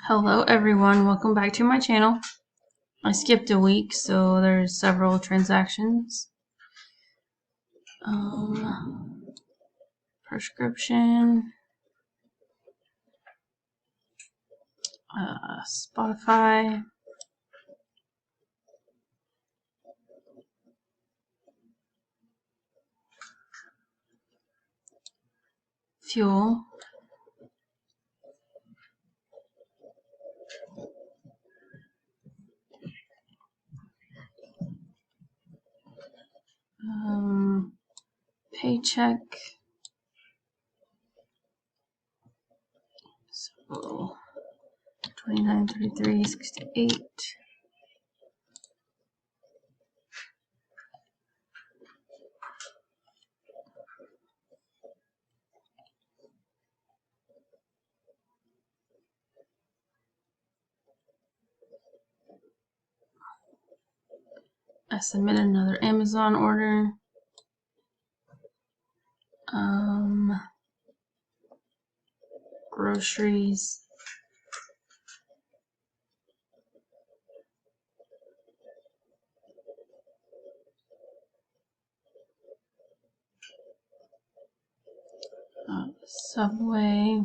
Hello everyone, welcome back to my channel. I skipped a week, so there's several transactions. Prescription, Spotify, fuel, paycheck, so 29.33.68. I submitted another Amazon order. Groceries. Subway.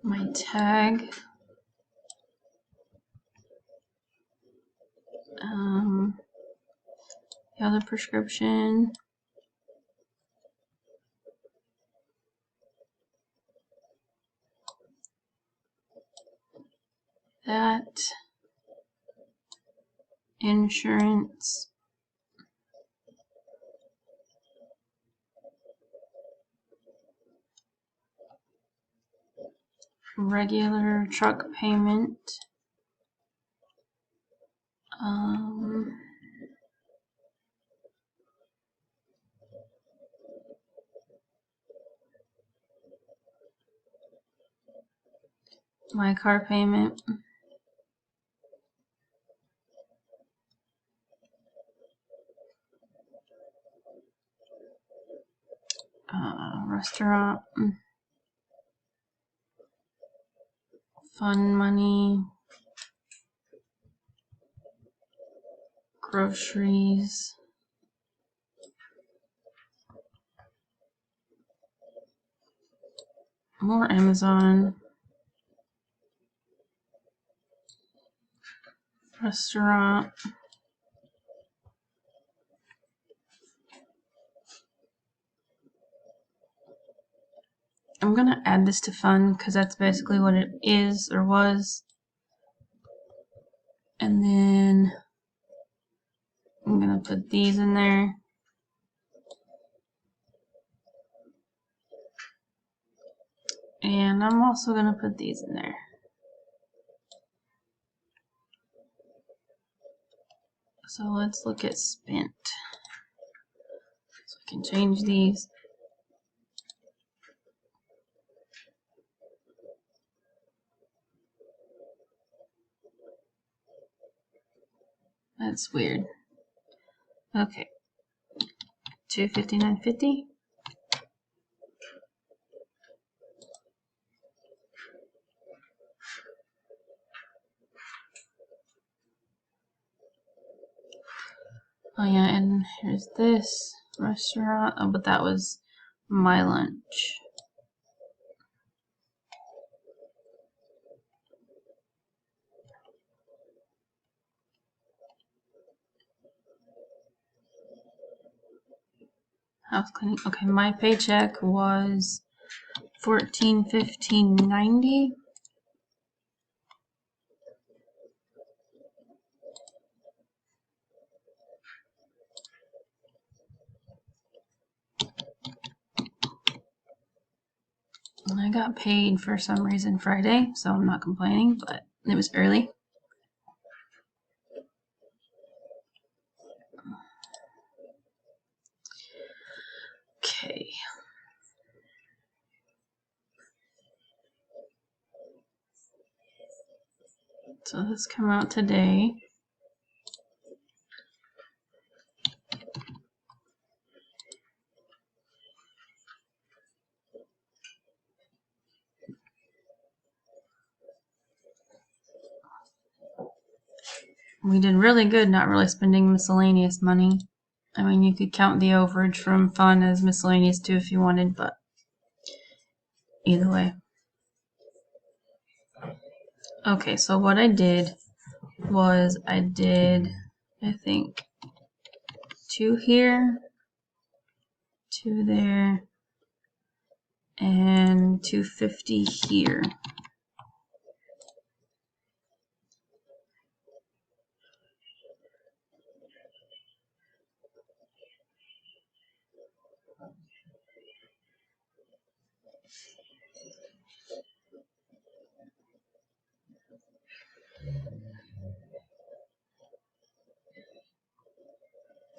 My tag. The other prescription. That. Insurance. Regular truck payment. My car payment. Restaurant. Fun money. Groceries. More Amazon. Restaurant. I'm gonna add this to fun because that's basically what it is or was. And then I'm gonna put these in there. And I'm also gonna put these in there. So let's look at spent. So I can change these. That's weird. Okay. $259.50. Oh yeah, and here's this restaurant. Oh, but that was my lunch. House cleaning. Okay, my paycheck was $14.15.90. I got paid for some reason Friday, so I'm not complaining, but it was early. Okay. So this come out today. We did really good not really spending miscellaneous money. I mean, you could count the overage from fun as miscellaneous too if you wanted, but either way. Okay, so what I did was I think 2 here, 2 there, and 250 here.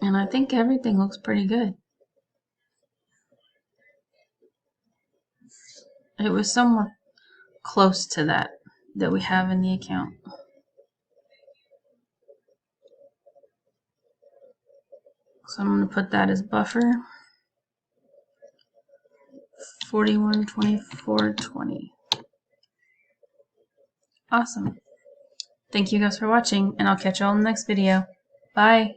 And I think everything looks pretty good. It was somewhat close to that we have in the account. So I'm going to put that as buffer. 41, 24, 20. Awesome. Thank you guys for watching, and I'll catch you all in the next video. Bye.